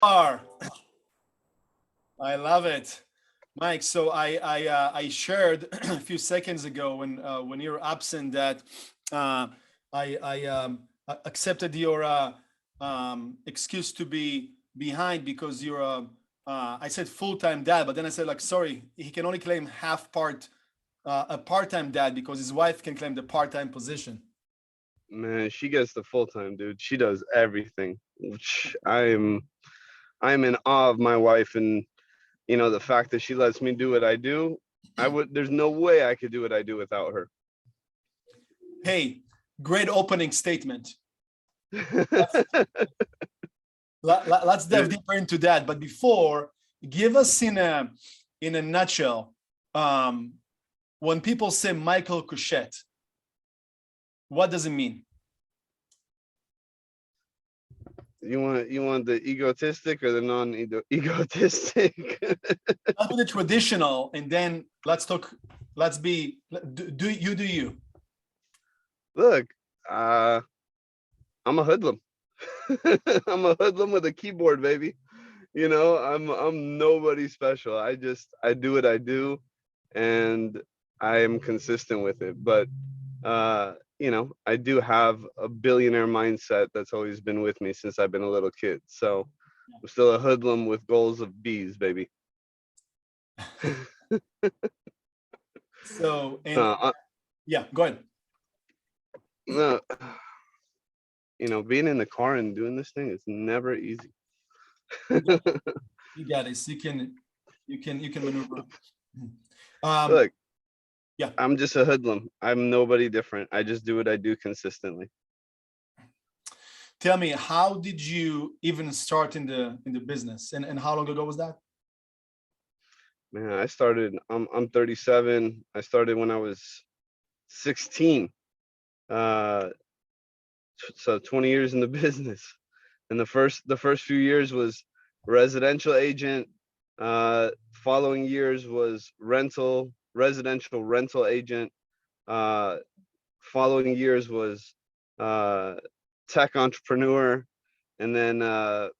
Are. I love it, Mike. So I shared a few seconds ago when you were absent that I accepted your excuse to be behind because you're a I said full-time dad, but then I said like sorry, he can only claim a part-time dad because his wife can claim the part-time position. Man, she gets the full time, dude. She does everything. I'm in awe of my wife, and the fact that she lets me do what I do. There's no way I could do what I do without her. Hey, great opening statement. Let's dive deeper into that. But before, give us in a nutshell, when people say Michael Koshet, what does it mean? You want the egotistic or the non-egotistic? Let's do the traditional, and then let's talk. Let's be do you. Look, I'm a hoodlum. I'm a hoodlum with a keyboard, baby. I'm nobody special. I do what I do, and I am consistent with it. But I do have a billionaire mindset that's always been with me since I've been a little kid. So I'm still a hoodlum with goals of bees, baby. So yeah, go ahead. No, being in the car and doing this thing is never easy. You got it. You can maneuver. Look, yeah. I'm just a hoodlum. I'm nobody different. I just do what I do consistently. Tell me, how did you even start in the business, and how long ago was that? Man, I started. I'm 37. I started when I was 16. Uh, so 20 years in the business, and the first few years was residential agent. Following years was residential rental agent. Uh, Following years was uh, tech entrepreneur, and then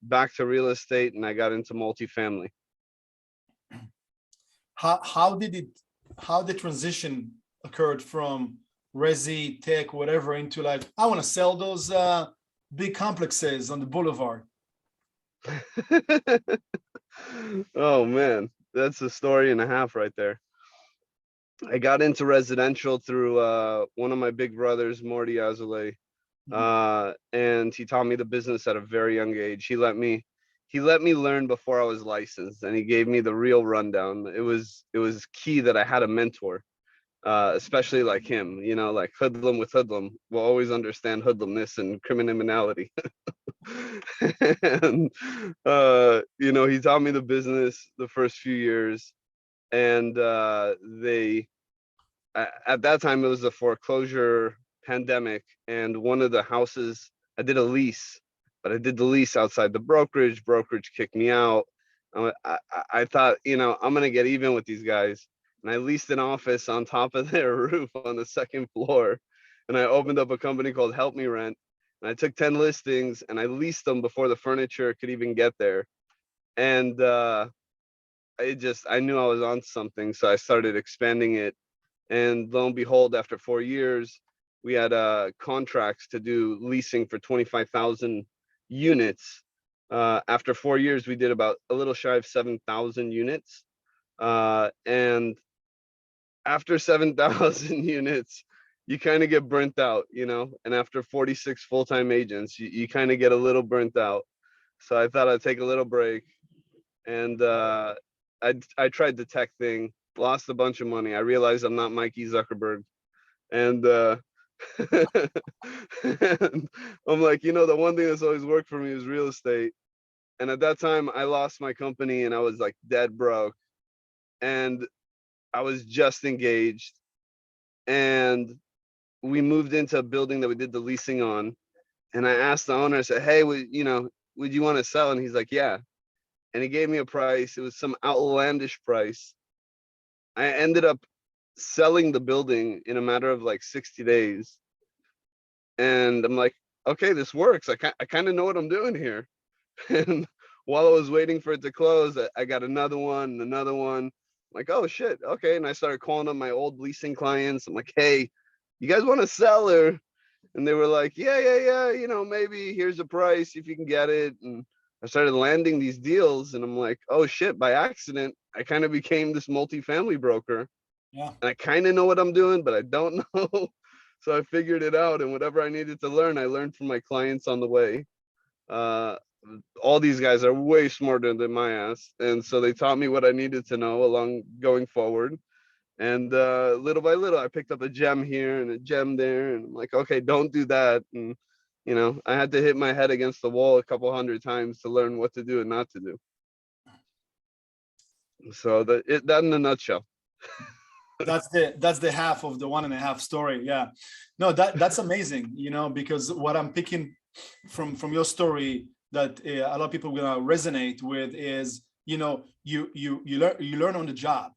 back to real estate, and I got into multifamily. How the transition occurred from resi tech whatever into like I want to sell those big complexes on the boulevard? Oh man, that's a story and a half right there. I got into residential through one of my big brothers, Morty Azalea, and he taught me the business at a very young age. He let me learn before I was licensed, and he gave me the real rundown. It was key that I had a mentor, especially like him. Like hoodlum with hoodlum will always understand hoodlumness and criminality. And he taught me the business the first few years, and at that time it was a foreclosure pandemic, and one of the houses I did a lease, but I did the lease outside the brokerage kicked me out. I thought, I'm gonna get even with these guys, and I leased an office on top of their roof on the second floor, and I opened up a company called Help Me Rent, and I took 10 listings and I leased them before the furniture could even get there. And I knew I was on something, so I started expanding it. And lo and behold, after 4 years, we had contracts to do leasing for 25,000 units. After 4 years, we did about a little shy of 7,000 units. And after 7,000 units, you kind of get burnt out, and after 46 full-time agents, you kind of get a little burnt out. So I thought I'd take a little break, and I tried the tech thing, lost a bunch of money. I realized I'm not Mikey Zuckerberg, and and I'm like, the one thing that's always worked for me is real estate. And at that time, I lost my company, and I was like dead broke, and I was just engaged, and we moved into a building that we did the leasing on. And I asked the owner, I said, hey, would you want to sell? And he's like, yeah. And he gave me a price. It was some outlandish price. I ended up selling the building in a matter of like 60 days. And I'm like, okay, this works. I kind of know what I'm doing here. And while I was waiting for it to close, I got another one, another one. I'm like, oh shit, okay. And I started calling up my old leasing clients. I'm like, hey, you guys want to sell her? And they were like, yeah, you know, maybe here's a price if you can get it. And I started landing these deals, and I'm like, oh shit, by accident, I kind of became this multifamily broker. Yeah. And I kind of know what I'm doing, but I don't know. So I figured it out, and whatever I needed to learn, I learned from my clients on the way. Uh, all these guys are way smarter than my ass, and so they taught me what I needed to know along going forward. And little by little, I picked up a gem here and a gem there, and I'm like, okay, don't do that. And you know, I had to hit my head against the wall a couple hundred times to learn what to do and not to do. So that in a nutshell. That's the half of the one and a half story. Yeah. No, that's amazing, you know, because what I'm picking from your story that a lot of people will resonate with is, you know, you learn on the job.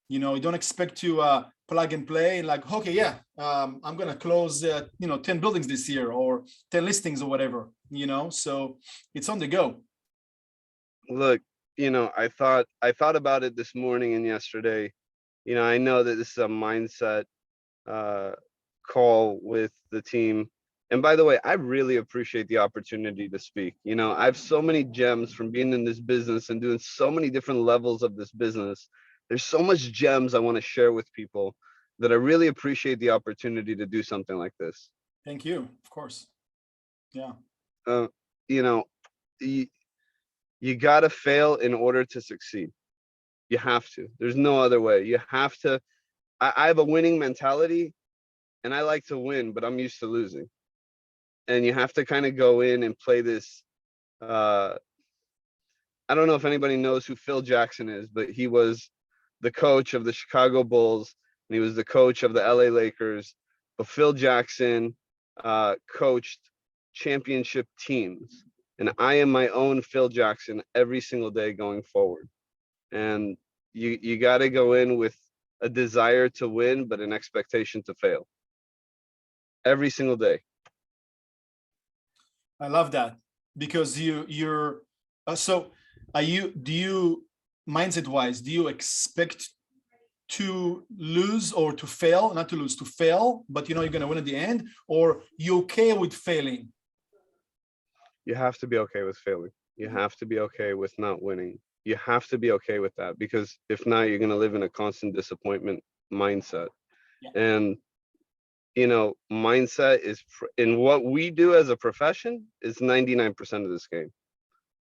You know, you don't expect to plug and play and like, okay, yeah, I'm gonna close you know, 10 buildings this year or 10 listings or whatever, you know, so it's on the go. Look, you know, I thought about it this morning and yesterday. You know, I know that this is a mindset uh, call with the team. And by the way, I really appreciate the opportunity to speak. You know, I have so many gems from being in this business and doing so many different levels of this business. There's so much gems I want to share with people that I really appreciate the opportunity to do something like this. Thank you, of course. Yeah. Uh, you know, you, you got to fail in order to succeed. You have to. There's no other way. You have to. I have a winning mentality, and I like to win, but I'm used to losing. And you have to kind of go in and play this. Uh, I don't know if anybody knows who Phil Jackson is, but he was the coach of the Chicago Bulls, and he was the coach of the LA Lakers. But Phil Jackson coached championship teams, and I am my own Phil Jackson every single day going forward. And you got to go in with a desire to win, but an expectation to fail every single day. I love that because you're so are you do you mindset wise do you expect to lose or to fail, not to lose, to fail, but you know you're going to win at the end, or you okay with failing? You have to be okay with failing. You have to be okay with not winning. You have to be okay with that, because if not, you're going to live in a constant disappointment mindset. Yeah. And you know, mindset is in what we do as a profession is 99% of this game.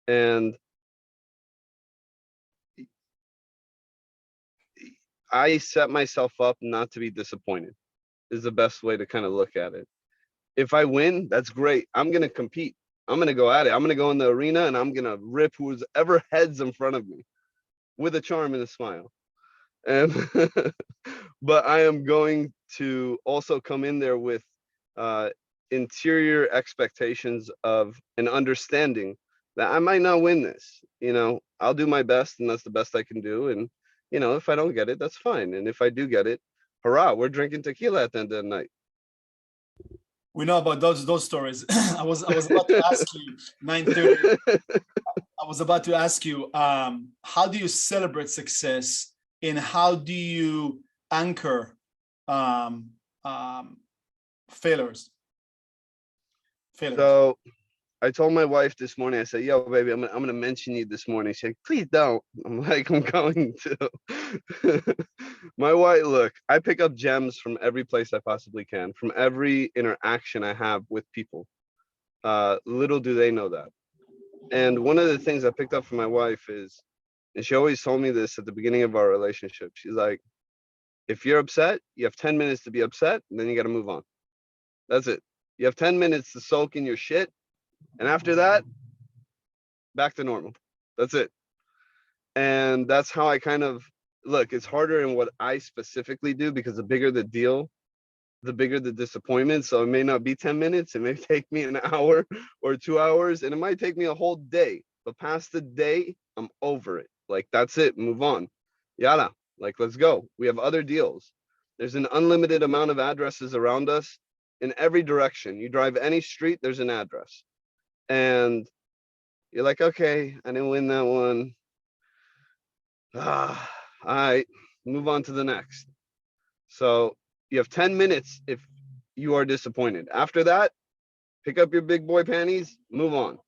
And I set myself up not to be disappointed is the best way to kind of look at it. If I win, that's great. I'm going to compete. I'm going to go at it. I'm going to go in the arena and I'm going to rip who's ever heads in front of me with a charm and a smile. And but I am going to also come in there with uh, interior expectations of an understanding that I might not win this. You know, I'll do my best, and that's the best I can do. And you know, if I don't get it, that's fine. And if I do get it, hurrah! We're drinking tequila at the end of the night. We know about those stories. I was about to ask you 9:30. I was about to ask you, how do you celebrate success and how do you anchor um, um, failures? Failures. So I told my wife this morning, I said, yo, baby, I'm gonna mention you this morning. She's like, please don't. I'm like, I'm going to. My wife, look, I pick up gems from every place I possibly can, from every interaction I have with people. Little do they know that. And one of the things I picked up from my wife is, and she always told me this at the beginning of our relationship, she's like, if you're upset, you have 10 minutes to be upset, and then you got to move on. That's it. You have 10 minutes to soak in your shit. And after that, back to normal. That's it. And that's how I kind of look. It's harder in what I specifically do, because the bigger the deal, the bigger the disappointment. So it may not be 10 minutes. It may take me an hour or 2 hours, and it might take me a whole day. But past the day, I'm over it. Like, that's it. Move on. Yalla. Like, let's go. We have other deals. There's an unlimited amount of addresses around us in every direction. You drive any street, there's an address. And You're like, okay, I didn't win that one. All right, move on to the next. So you have 10 minutes if you are disappointed. After that, pick up your big boy panties, move on.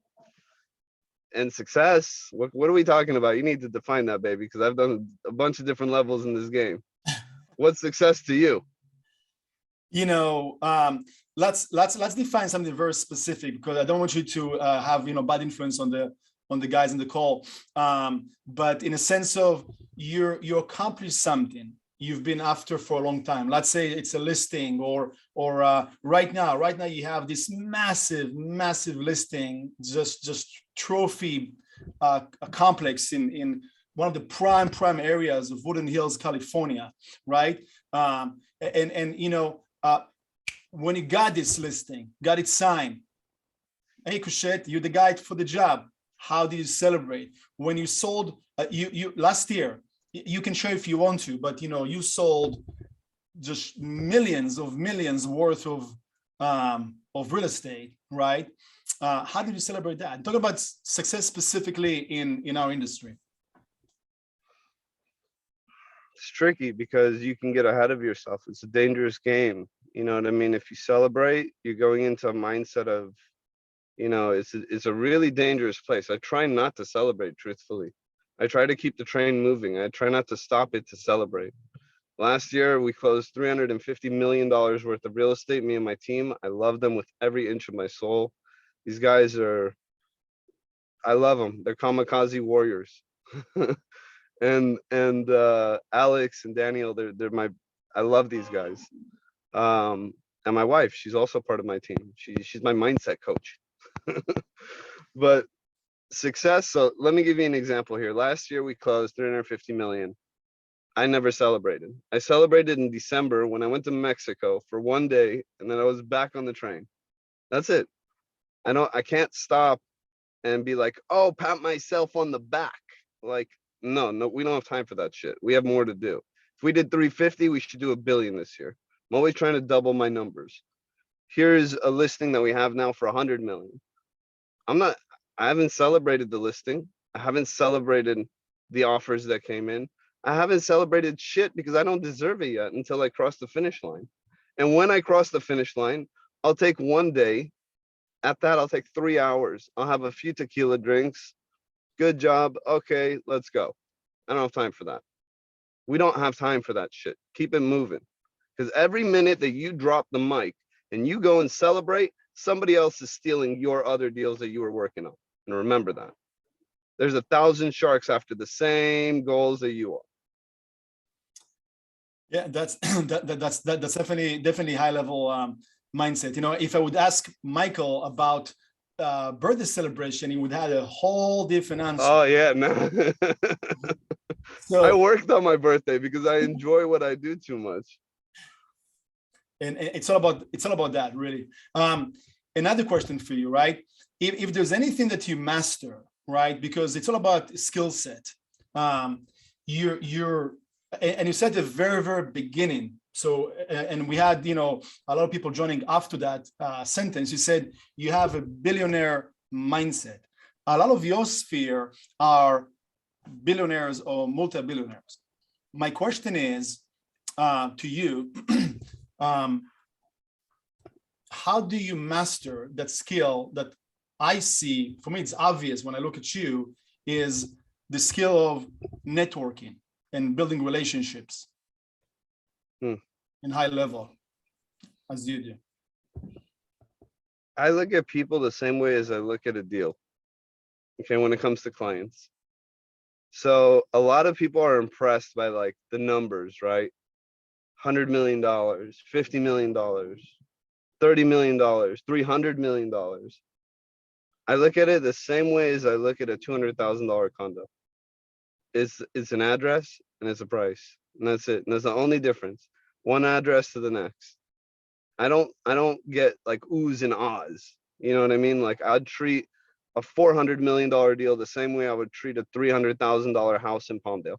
And success, what are we talking about? You need to define that, baby, because I've done a bunch of different levels in this game. What's success to you? You know, let's define something very specific, because I don't want you to have, you know, bad influence on the guys in the call. But in a sense of you accomplish something you've been after for a long time. Let's say it's a listing, or right now you have this massive listing, just trophy a complex in one of the prime areas of Woodland Hills, California, right? And you know, when you got this listing, got it signed, hey Koshet, you're the guy for the job. How do you celebrate when you sold? You last year, you can share if you want to, but you know, you sold just millions worth of real estate, right? How did you celebrate that? Talk about success specifically in our industry. It's tricky because you can get ahead of yourself. It's a dangerous game. You know what I mean? If you celebrate, you're going into a mindset of, you know, it's a really dangerous place. I try not to celebrate, truthfully. I try to keep the train moving. I try not to stop it to celebrate. Last year, we closed $350 million worth of real estate, me and my team. I love them with every inch of my soul. These guys are, I love them. They're kamikaze warriors. and Alex and Daniel, they're my, I love these guys. And my wife, she's also part of my team. She's my mindset coach. But success. So let me give you an example here. Last year we closed 350 million. I never celebrated. I celebrated in December when I went to Mexico for one day, and then I was back on the train. That's it. I can't stop and be like, oh, pat myself on the back. Like, no, we don't have time for that shit. We have more to do. If we did 350, we should do 1 billion this year. I'm always trying to double my numbers. Here's a listing that we have now for 100 million. I haven't celebrated the listing. I haven't celebrated the offers that came in. I haven't celebrated shit because I don't deserve it yet until I cross the finish line. And when I cross the finish line, I'll take one day. At that, I'll take 3 hours. I'll have a few tequila drinks. Good job. Okay, let's go. I don't have time for that. We don't have time for that shit. Keep it moving. Because every minute that you drop the mic and you go and celebrate, somebody else is stealing your other deals that you were working on. And remember that. There's 1,000 sharks after the same goals that you are. Yeah, that's that's definitely high level mindset. You know, if I would ask Michael about birthday celebration, he would have a whole different answer. Oh yeah, man. I So, worked on my birthday because I enjoy what I do too much. and it's all about that, really. Another question for you, right? If there's anything that you master, right? Because it's all about skill set. You're and you said at the very beginning. So and we had, you know, a lot of people joining after that sentence. You said you have a billionaire mindset. A lot of your sphere are billionaires or multi-billionaires. My question is to you, how do you master that skill that I see? For me, it's obvious when I look at you, is the skill of networking and building relationships in high level, as you do. I look at people the same way as I look at a deal. Okay, when it comes to clients. So a lot of people are impressed by like the numbers, right? $100 million, $50 million, $30 million, $300 million. I look at it the same way as I look at a $200,000 condo. It's an address and it's a price, and that's it. And that's the only difference. One address to the next. I don't get like oohs and ahs. You know what I mean? Like I'd treat a $400 million deal the same way I would treat a $300,000 house in Palmdale.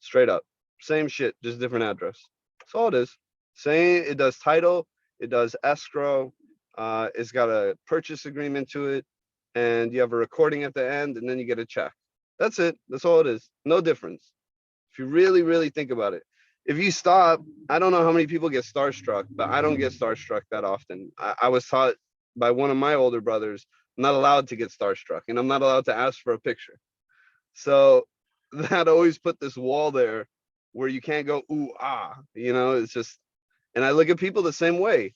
Straight up. Same shit, just different address. That's all it is. Same, it does title, it does escrow, it's got a purchase agreement to it. and you have a recording at the end, and then you get a check. That's it. That's all it is. No difference. If you really, really think about it. If you stop, I don't know how many people get starstruck, but I don't get starstruck that often. I was taught by one of my older brothers, I'm not allowed to get starstruck, and I'm not allowed to ask for a picture. So that always put this wall there where you can't go, ooh, ah, it's just, and I look at people the same way.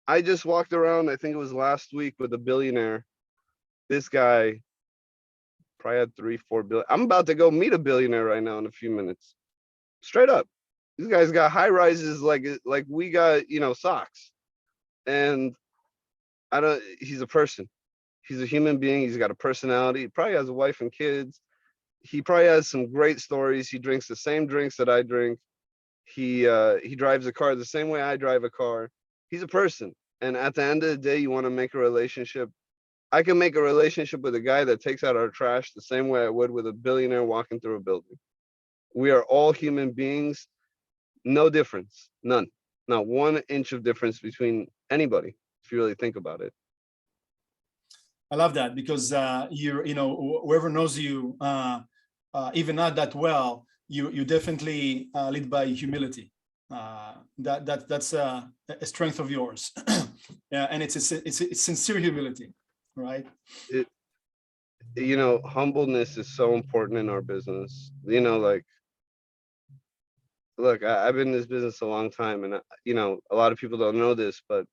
I just walked around, I think it was last week, with a billionaire. This guy probably had 3-4 billion. I'm about to go meet a billionaire right now in a few minutes. Straight up. These guys got high rises like we got, socks. And he's a person. He's a human being. He's got a personality. He probably has a wife and kids. He probably has some great stories. He drinks the same drinks that I drink. He drives a car the same way I drive a car. He's a person. And at the end of the day, you want to make a relationship. I can make a relationship with a guy that takes out our trash the same way I would with a billionaire walking through a building. We are all human beings. No difference. None. Not 1 inch of difference between anybody, if you really think about it. I love that because whoever knows you, even not that well, you definitely lead by humility. That's a strength of yours, and it's sincere humility, right? Humbleness is so important in our business. Look, I've been in this business a long time, and a lot of people don't know this, but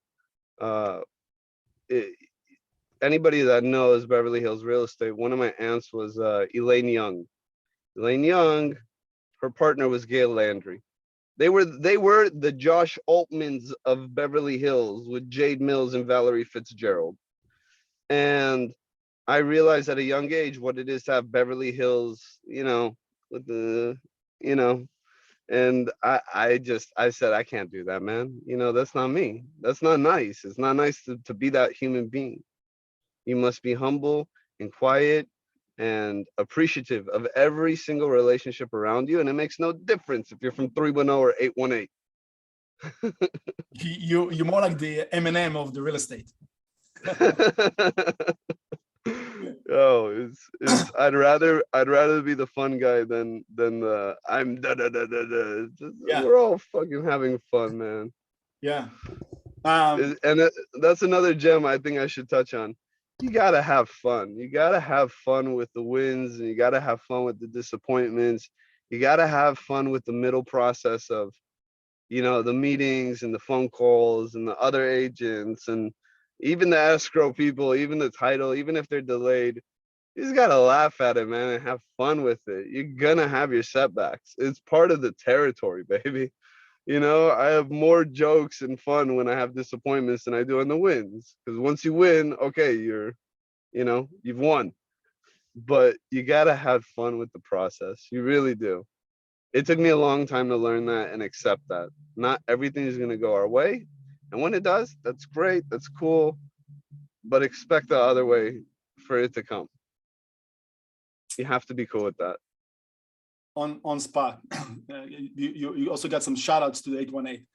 anybody that knows Beverly Hills real estate, one of my aunts was Elaine Young. Elaine Young, her partner was Gail Landry. They were the Josh Altmans of Beverly Hills with Jade Mills and Valerie Fitzgerald. And I realized at a young age what it is to have Beverly Hills, with the, and I said, I can't do that, man. That's not me. That's not nice. It's not nice to be that human being. You must be humble and quiet and appreciative of every single relationship around you. And it makes no difference if you're from 310 or 818. You're more like the Eminem of the real estate. Oh, it's I'd rather be the fun guy than the I'm da da da da da. Yeah. We're all fucking having fun, man. Yeah. And that's another gem I think I should touch on. You gotta have fun. You gotta have fun with the wins, and you gotta have fun with the disappointments. You gotta have fun with the middle process of, the meetings and the phone calls and the other agents and even the escrow people, even the title, even if they're delayed. You just gotta laugh at it, man, and have fun with it. You're gonna have your setbacks. It's part of the territory, baby. I have more jokes and fun when I have disappointments than I do in the wins. Because once you win, okay, you've won. But you gotta have fun with the process. You really do. It took me a long time to learn that and accept that. Not everything is gonna go our way. And when it does, that's great, that's cool. But expect the other way for it to come. You have to be cool with that. On spot. You also got some shout outs to the 818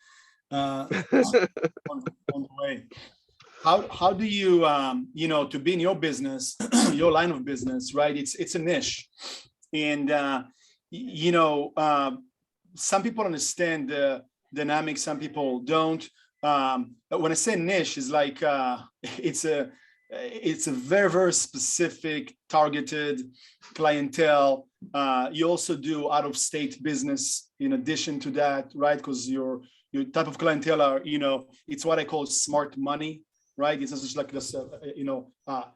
on the way. How do you to be in your business, your line of business, right? It's a niche, and some people understand the dynamics, some people don't. When I say niche, it's like it's a very, very specific targeted clientele. You also do out-of-state business in addition to that, right? Because your type of clientele are, it's what I call smart money, right? It's not just like this,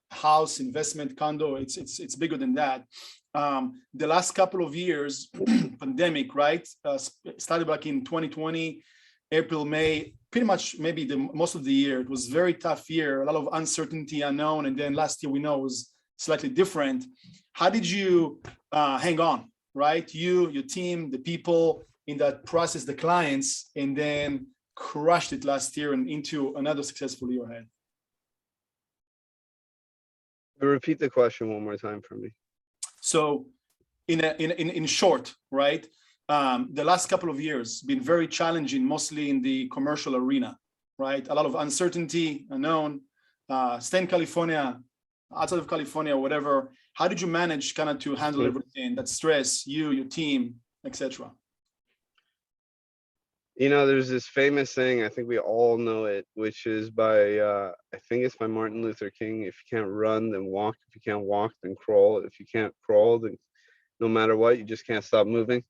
house, investment, condo. It's bigger than that. The last couple of years, pandemic, right? Started back in 2020, April, May, pretty much maybe most of the year. It was a very tough year, a lot of uncertainty, unknown. And then last year we know was slightly different. How did you hang on, right? You, your team, the people in that process, the clients, and then crushed it last year and into another successful year ahead. Repeat the question one more time for me. So in short, right? The last couple of years been very challenging, mostly in the commercial arena, right? A lot of uncertainty, unknown. Stay in California, outside of California or whatever, how did you manage kind of to handle everything, that stress, you, your team, etc.? You know, there's this famous saying, I think we all know it, which is by, I think it's by Martin Luther King. If you can't run, then walk. If you can't walk, then crawl. If you can't crawl, then no matter what, you just can't stop moving.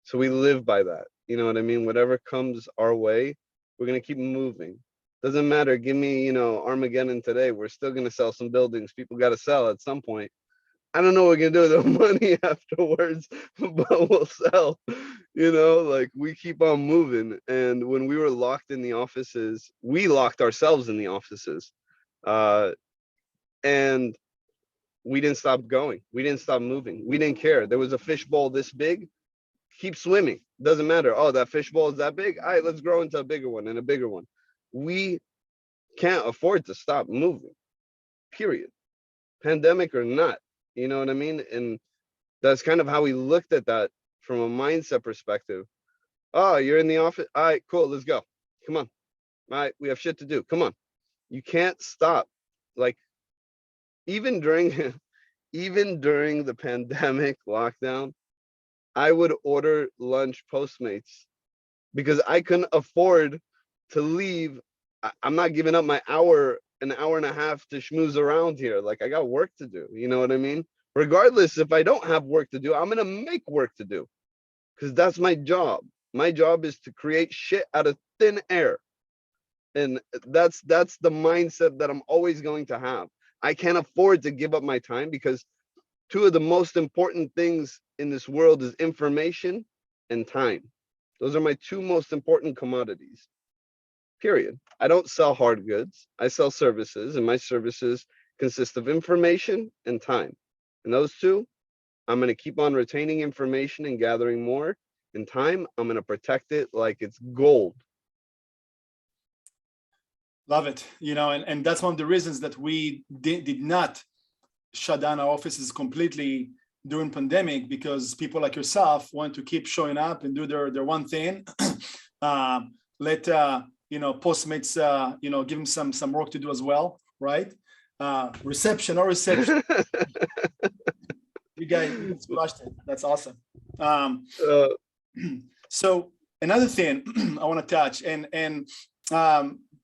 So we live by that. You know what I mean? Whatever comes our way, we're going to keep moving. Doesn't matter. Give me, you know, Armageddon today. We're still going to sell some buildings. People got to sell at some point. I don't know what we're going to do with the money afterwards, but we'll sell. You know, like we keep on moving. And when we were locked in the offices, we locked ourselves in the offices. And we didn't stop going. We didn't stop moving. We didn't care. There was a fishbowl this big. Keep swimming. Doesn't matter. Oh, that fishbowl is that big. All right, let's grow into a bigger one and a bigger one. We can't afford to stop moving, period. Pandemic or not, you know what I mean? And that's kind of how we looked at that from a mindset perspective. Oh, you're in the office. All right, cool. Let's go. Come on. All right, we have shit to do. Come on. You can't stop. Like even during even during the pandemic lockdown, I would order lunch Postmates because I couldn't afford to leave. I'm not giving up my an hour and a half to schmooze around here. Like I got work to do. You know what I mean? Regardless, if I don't have work to do, I'm gonna make work to do because that's my job. My job is to create shit out of thin air. And that's the mindset that I'm always going to have. I can't afford to give up my time because two of the most important things in this world is information and time. Those are my two most important commodities, period. I don't sell hard goods. I sell services, and my services consist of information and time. And those two, I'm going to keep on retaining information and gathering more. In time, I'm going to protect it like it's gold. Love it. You know, and that's one of the reasons that we did not shut down our offices completely during pandemic, because people like yourself want to keep showing up and do their one thing. Let you know, Postmates you know, give them some work to do as well, right? Reception or reception. You guys crushed it. That's awesome. So another thing I want to touch, and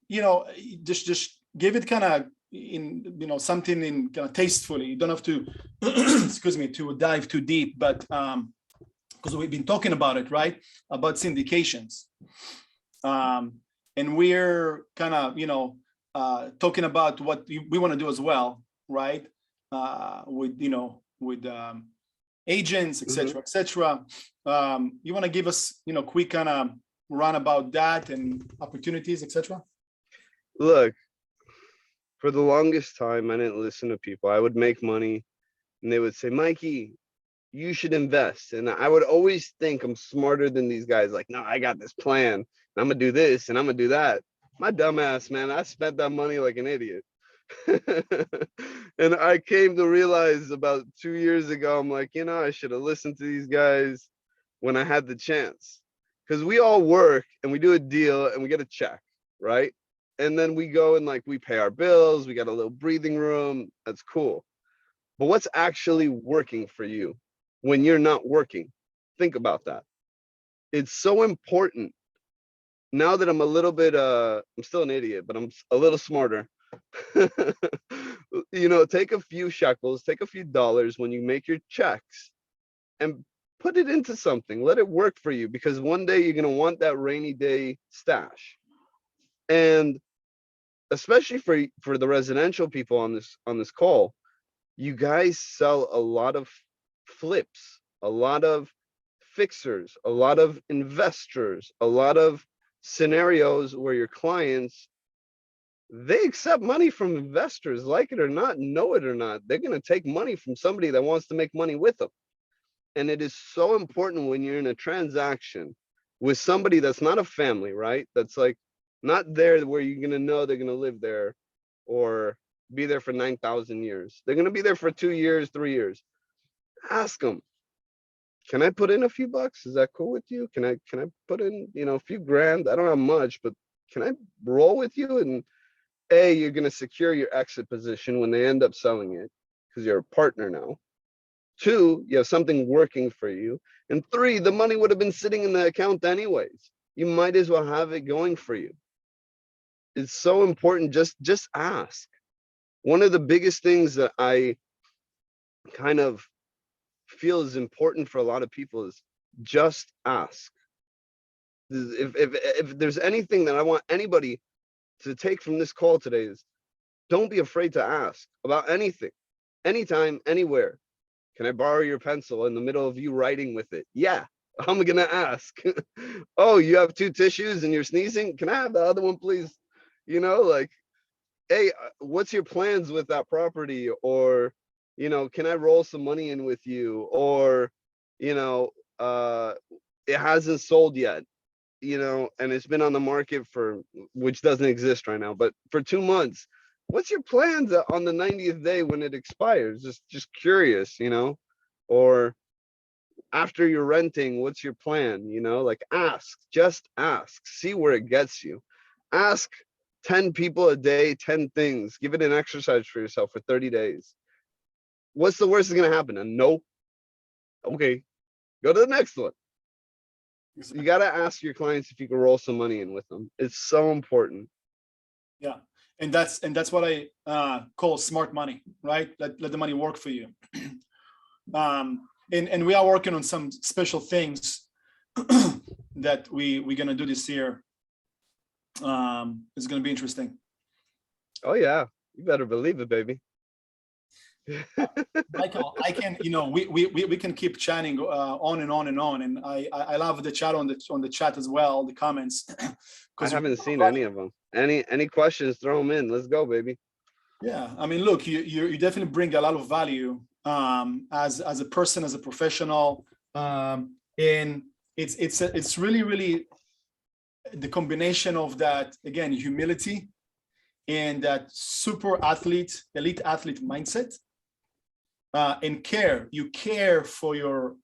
you know, just give it kind of in, you know, something in kind of tastefully. You don't have to excuse me, to dive too deep, but because we've been talking about it, right, about syndications, and we're kind of, you know, talking about what we want to do as well, right, with, you know, with agents, etc., etc. You want to give us, you know, quick kind of run about that and opportunities, etc.? Look, for the longest time, I didn't listen to people. I would make money and they would say, Mikey, you should invest. And I would always think I'm smarter than these guys. Like, no, I got this plan. And I'm going to do this and I'm going to do that. My dumb ass, man, I spent that money like an idiot. And I came to realize about 2 years ago, I'm like, you know, I should have listened to these guys when I had the chance. Because we all work and we do a deal and we get a check, right? And then we go and like we pay our bills, we got a little breathing room, that's cool. But what's actually working for you when you're not working? Think about that. It's so important. Now that I'm a little bit, I'm still an idiot, but I'm a little smarter. You know, take a few shekels, take a few dollars when you make your checks and put it into something. Let it work for you, because one day you're going to want that rainy day stash. And especially for the residential people on this call, you guys sell a lot of flips, a lot of fixers, a lot of investors, a lot of scenarios where your clients, they accept money from investors, like it or not, know it or not. They're going to take money from somebody that wants to make money with them. And it is so important when you're in a transaction with somebody that's not a family, right? That's like not there where you're going to know they're going to live there or be there for 9,000 years. They're going to be there for 2 years, 3 years. Ask them, can I put in a few bucks? Is that cool with you? Can I put in, you know, a few grand? I don't have much, but can I roll with you? And A, you're going to secure your exit position when they end up selling it because you're a partner now. 2, you have something working for you. And 3, the money would have been sitting in the account anyways. You might as well have it going for you. It's so important. Just ask. One of the biggest things that I kind of feel is important for a lot of people is just ask. If there's anything that I want anybody to take from this call today is don't be afraid to ask about anything, anytime, anywhere. Can I borrow your pencil in the middle of you writing with it? Yeah, I'm gonna ask. Oh, you have 2 tissues and you're sneezing? Can I have the other one, please? You know, like, hey, what's your plans with that property? Or, you know, can I roll some money in with you? Or, you know, it hasn't sold yet, you know, and it's been on the market for, which doesn't exist right now, but for 2 months. What's your plans on the 90th day when it expires? Just curious, you know, or after you're renting, what's your plan? You know, like ask, just ask, see where it gets you. Ask 10 people a day, 10 things. Give it an exercise for yourself for 30 days. What's the worst that's going to happen? A no? Okay, go to the next one. You got to ask your clients if you can roll some money in with them. It's so important. Yeah. And that's what I call smart money, right? Let the money work for you. And we are working on some special things that we're gonna do this year. It's gonna be interesting. Oh yeah, you better believe it, baby. Michael, I can, you know, we can keep chatting on and on and on, and I love the chat on the chat as well, the comments. I haven't seen any of them. Any questions? Throw them in. Let's go, baby. Yeah, I mean, look, you definitely bring a lot of value as a person, as a professional, and it's really the combination of that, again, humility and that super athlete, elite athlete mindset, and care. You care for your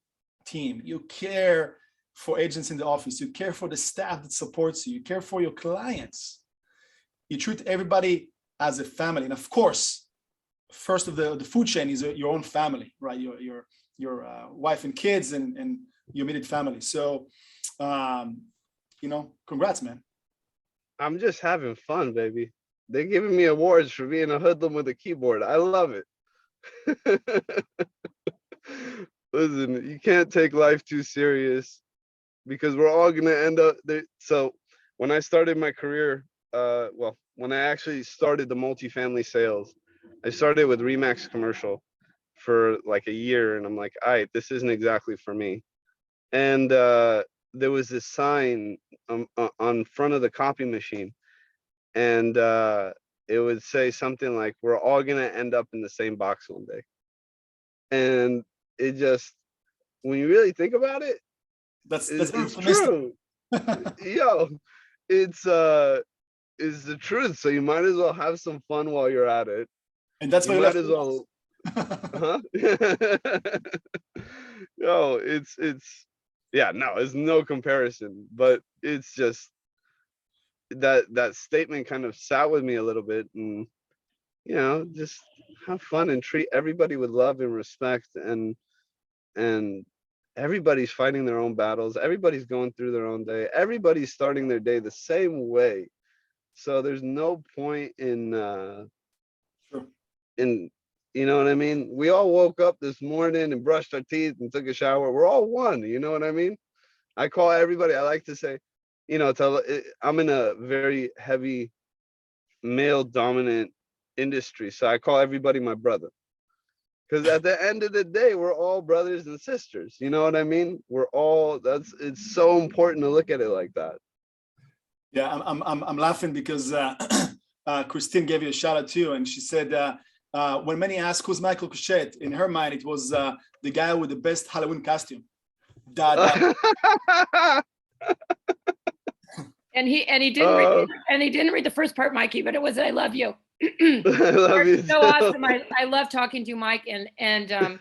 team, you care for agents in the office, you care for the staff that supports you, you care for your clients, you treat everybody as a family. And of course, first of the food chain is your own family, right? Your wife and kids and your immediate family. So you know, congrats, man. I'm just having fun, baby. They're giving me awards for being a hoodlum with a keyboard. I love it. Listen, you can't take life too serious because we're all gonna end up there. So when I started my career, well, when I actually started the multifamily sales, I started with Remax Commercial for like a year, and I'm like, all right, this isn't exactly for me. And there was this sign on front of the copy machine, and it would say something like, "We're all gonna end up in the same box one day." And it just, when you really think about it, That's it's optimistic. true. Yo, it's the truth. So you might as well have some fun while you're at it. And that's You why you might left as well, huh? Yo, it's yeah, no, it's no comparison, but it's just that statement kind of sat with me a little bit, and you know, just have fun and treat everybody with love and respect, and everybody's fighting their own battles, everybody's going through their own day, everybody's starting their day the same way. So there's no point in Sure. in you know what I mean? We all woke up this morning and brushed our teeth and took a shower. We're all one, you know what I mean? I call everybody, I like to say, you know, I'm in a very heavy male dominant industry. So I call everybody my brother. Because at the end of the day, we're all brothers and sisters. You know what I mean? We're all, it's so important to look at it like that. Yeah, I'm laughing because Christine gave you a shout out too, and she said when many ask who's Michael Koshet, in her mind it was the guy with the best Halloween costume. And he didn't read the first part, Mikey, but it was I love you. I love you so too. awesome. I love talking to you, Mike, and I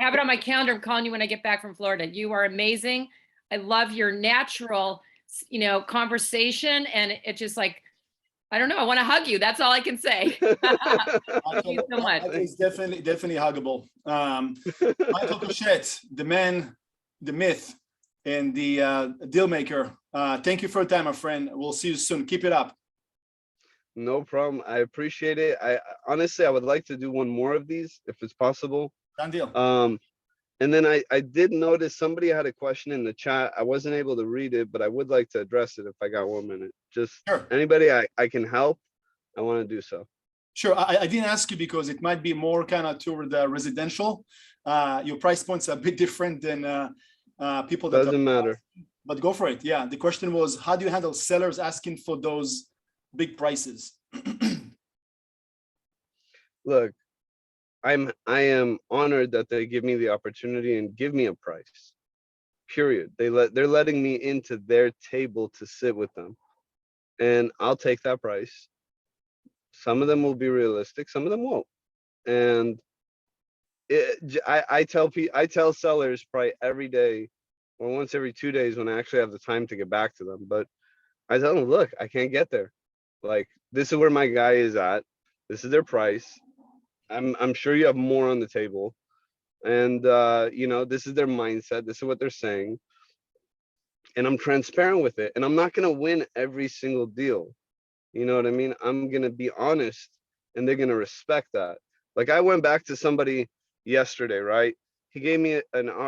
have it on my calendar. I'm calling you when I get back from Florida. You are amazing. I love your natural, you know, conversation, and it's just like I don't know. I want to hug you. That's all I can say. Thank you so much. It's definitely huggable. Michael Koshet, the man, the myth, and the deal maker. Thank you for your time, my friend. We'll see you soon. Keep it up. No problem. I appreciate it. I honestly, I would like to do one more of these if it's possible. Done deal. And then I did notice somebody had a question in the chat. I wasn't able to read it, but I would like to address it if I got 1 minute. Just Sure. anybody I can help, I want to do so. Sure. I didn't ask you because it might be more kind of toward the residential. Your price points are a bit different than people that Doesn't matter. But go for it. Yeah. The question was, how do you handle sellers asking for those big prices? Look, I am honored that they give me the opportunity and give me a price. Period. They're letting me into their table to sit with them, and I'll take that price. Some of them will be realistic, some of them won't. And I tell sellers probably every day or once every 2 days when I actually have the time to get back to them. But I tell them, look, I can't get there. Like, this is where my guy is at. This is their price. I'm sure you have more on the table. And you know, this is their mindset. This is what they're saying. And I'm transparent with it. And I'm not gonna win every single deal. You know what I mean? I'm gonna be honest, and they're gonna respect that. Like, I went back to somebody yesterday, right? He gave me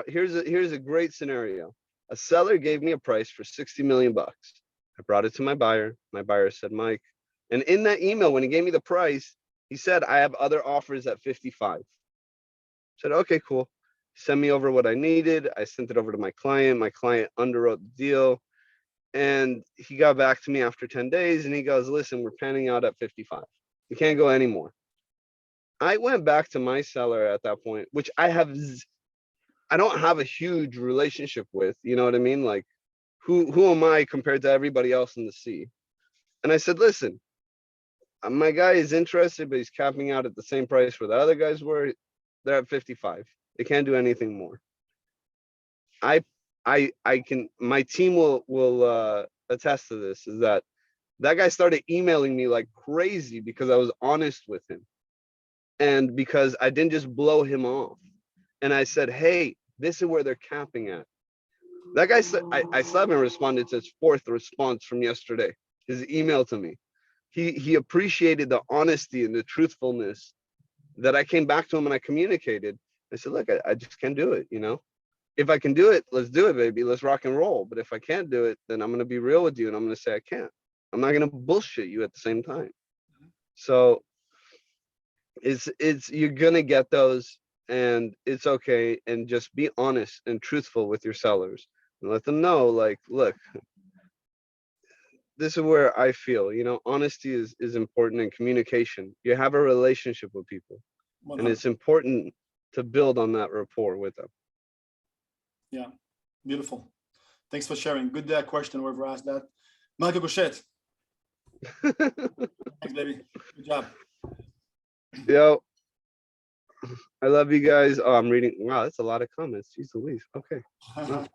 here's a great scenario. A seller gave me a price for 60 million bucks. I brought it to my buyer. My buyer said, Mike, and in that email, when he gave me the price, he said, I have other offers at 55. I said, okay, cool. Send me over what I needed. I sent it over to my client. My client underwrote the deal. And he got back to me after 10 days and he goes, listen, we're panning out at 55. We can't go anymore. I went back to my seller at that point, which I don't have a huge relationship with, you know what I mean? Like, who am I compared to everybody else in the sea? And I said, listen, my guy is interested, but he's capping out at the same price where the other guys were. They're at 55. They can't do anything more. I can, my team will attest to this, is that guy started emailing me like crazy because I was honest with him. And because I didn't just blow him off. And I said, hey, this is where they're capping at. That guy said, I still haven't responded to his fourth response from yesterday, his email to me. He appreciated the honesty and the truthfulness that I came back to him and I communicated. I said, look, I just can't do it, you know? If I can do it, let's do it, baby. Let's rock and roll. But if I can't do it, then I'm going to be real with you and I'm going to say I can't. I'm not going to bullshit you at the same time. So it's you're going to get those, and it's okay. And just be honest and truthful with your sellers and let them know, like, look, this is where I feel, you know, honesty is important, in communication. You have a relationship with people, and it's important to build on that rapport with them. Yeah, beautiful. Thanks for sharing. Good question, whoever asked that. Michael Koshet. Thanks, baby. Good job. Yo, I love you guys. Oh, I'm reading. Wow, that's a lot of comments. Jeez Louise. Okay.